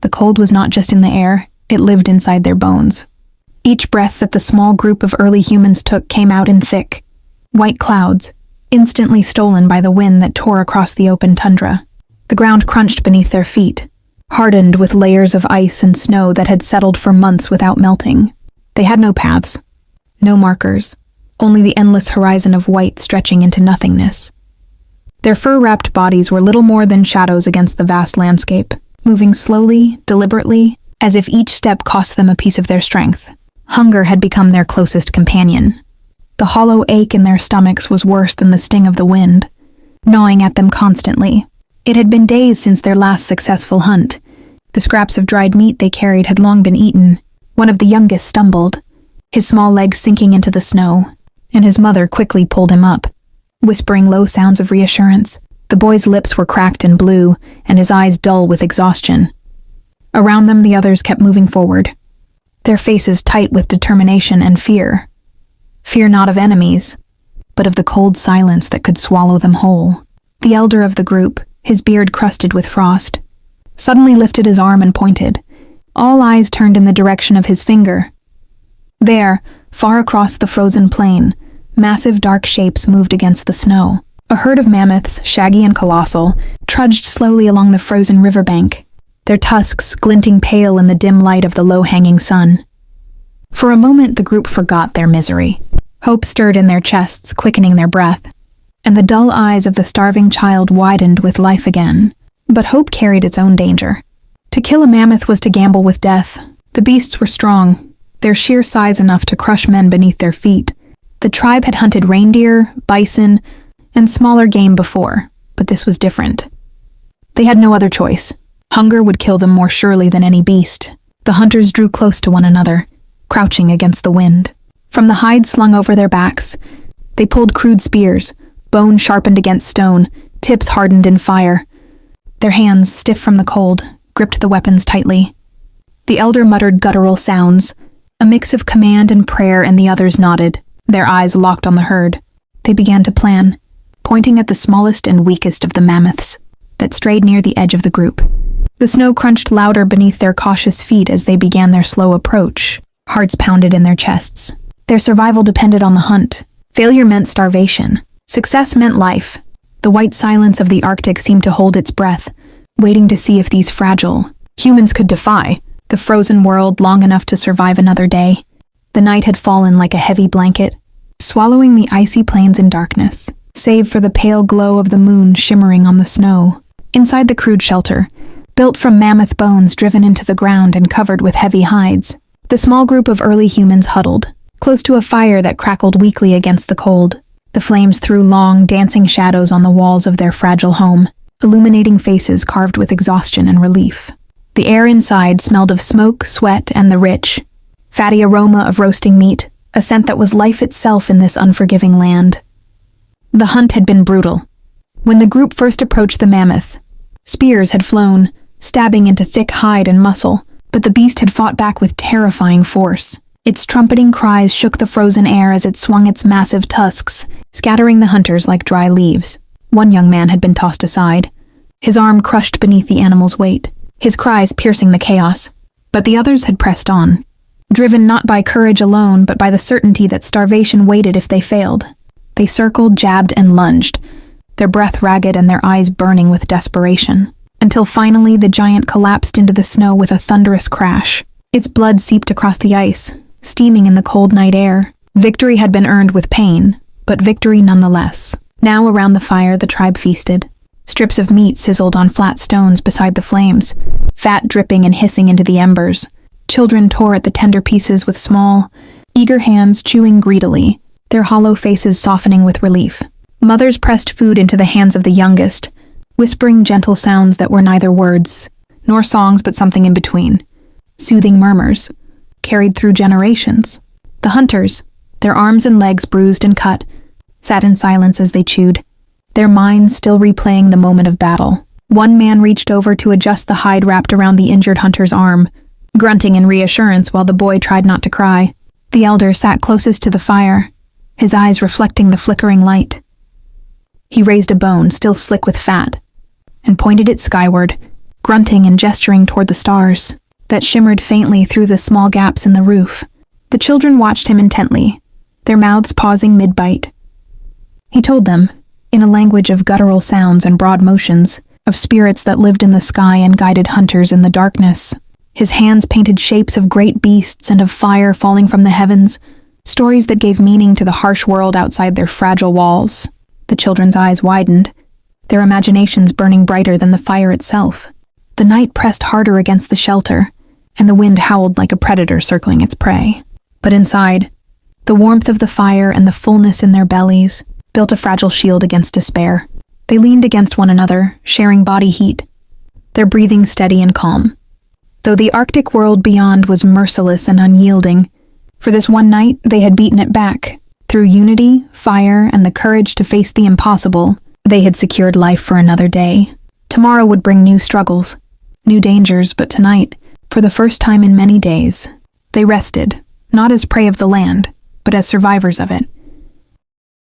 the cold was not just in the air, it lived inside their bones. Each breath that the small group of early humans took came out in thick, white clouds, instantly stolen by the wind that tore across the open tundra. The ground crunched beneath their feet, hardened with layers of ice and snow that had settled for months without melting. They had no paths, no markers, only the endless horizon of white stretching into nothingness. Their fur-wrapped bodies were little more than shadows against the vast landscape, moving slowly, deliberately, as if each step cost them a piece of their strength. Hunger had become their closest companion. The hollow ache in their stomachs was worse than the sting of the wind, gnawing at them constantly. It had been days since their last successful hunt. The scraps of dried meat they carried had long been eaten. One of the youngest stumbled, his small legs sinking into the snow, and his mother quickly pulled him up, whispering low sounds of reassurance. The boy's lips were cracked and blue, and his eyes dull with exhaustion. Around them, the others kept moving forward, their faces tight with determination and fear. Fear not of enemies, but of the cold silence that could swallow them whole. The elder of the group, his beard crusted with frost, suddenly lifted his arm and pointed. All eyes turned in the direction of his finger. There, far across the frozen plain, massive dark shapes moved against the snow. A herd of mammoths, shaggy and colossal, trudged slowly along the frozen riverbank, their tusks glinting pale in the dim light of the low-hanging sun. For a moment, the group forgot their misery. Hope stirred in their chests, quickening their breath, and the dull eyes of the starving child widened with life again. But hope carried its own danger. To kill a mammoth was to gamble with death. The beasts were strong, their sheer size enough to crush men beneath their feet. The tribe had hunted reindeer, bison, and smaller game before, but this was different. They had no other choice. Hunger would kill them more surely than any beast. The hunters drew close to one another, crouching against the wind. From the hide slung over their backs, they pulled crude spears, bone sharpened against stone, tips hardened in fire. Their hands, stiff from the cold, gripped the weapons tightly. The elder muttered guttural sounds, a mix of command and prayer, and the others nodded, their eyes locked on the herd. They began to plan, pointing at the smallest and weakest of the mammoths that strayed near the edge of the group. The snow crunched louder beneath their cautious feet as they began their slow approach. Hearts pounded in their chests. Their survival depended on the hunt. Failure meant starvation. Success meant life. The white silence of the Arctic seemed to hold its breath, waiting to see if these fragile humans could defy the frozen world long enough to survive another day. The night had fallen like a heavy blanket, swallowing the icy plains in darkness, save for the pale glow of the moon shimmering on the snow. Inside the crude shelter, built from mammoth bones driven into the ground and covered with heavy hides, the small group of early humans huddled, close to a fire that crackled weakly against the cold. The flames threw long, dancing shadows on the walls of their fragile home, illuminating faces carved with exhaustion and relief. The air inside smelled of smoke, sweat, and the rich, fatty aroma of roasting meat, a scent that was life itself in this unforgiving land. The hunt had been brutal. When the group first approached the mammoth, spears had flown, stabbing into thick hide and muscle, but the beast had fought back with terrifying force. Its trumpeting cries shook the frozen air as it swung its massive tusks, scattering the hunters like dry leaves. One young man had been tossed aside, his arm crushed beneath the animal's weight, his cries piercing the chaos. But the others had pressed on, driven not by courage alone, but by the certainty that starvation waited if they failed. They circled, jabbed, and lunged, their breath ragged and their eyes burning with desperation, until finally the giant collapsed into the snow with a thunderous crash. Its blood seeped across the ice, steaming in the cold night air. Victory had been earned with pain, but victory nonetheless. Now around the fire the tribe feasted. Strips of meat sizzled on flat stones beside the flames, fat dripping and hissing into the embers. Children tore at the tender pieces with small, eager hands, chewing greedily, their hollow faces softening with relief. Mothers pressed food into the hands of the youngest, whispering gentle sounds that were neither words, nor songs but something in between. Soothing murmurs, carried through generations. The hunters, their arms and legs bruised and cut, sat in silence as they chewed, their minds still replaying the moment of battle. One man reached over to adjust the hide wrapped around the injured hunter's arm, grunting in reassurance while the boy tried not to cry. The elder sat closest to the fire, his eyes reflecting the flickering light. He raised a bone, still slick with fat, and pointed it skyward, grunting and gesturing toward the stars that shimmered faintly through the small gaps in the roof. The children watched him intently, their mouths pausing mid-bite. He told them, in a language of guttural sounds and broad motions, of spirits that lived in the sky and guided hunters in the darkness. His hands painted shapes of great beasts and of fire falling from the heavens, stories that gave meaning to the harsh world outside their fragile walls. The children's eyes widened, their imaginations burning brighter than the fire itself. The night pressed harder against the shelter, and the wind howled like a predator circling its prey. But inside, the warmth of the fire and the fullness in their bellies built a fragile shield against despair. They leaned against one another, sharing body heat, their breathing steady and calm. Though the Arctic world beyond was merciless and unyielding, for this one night they had beaten it back. Through unity, fire, and the courage to face the impossible, they had secured life for another day. Tomorrow would bring new struggles, new dangers, but tonight, for the first time in many days, they rested, not as prey of the land, but as survivors of it.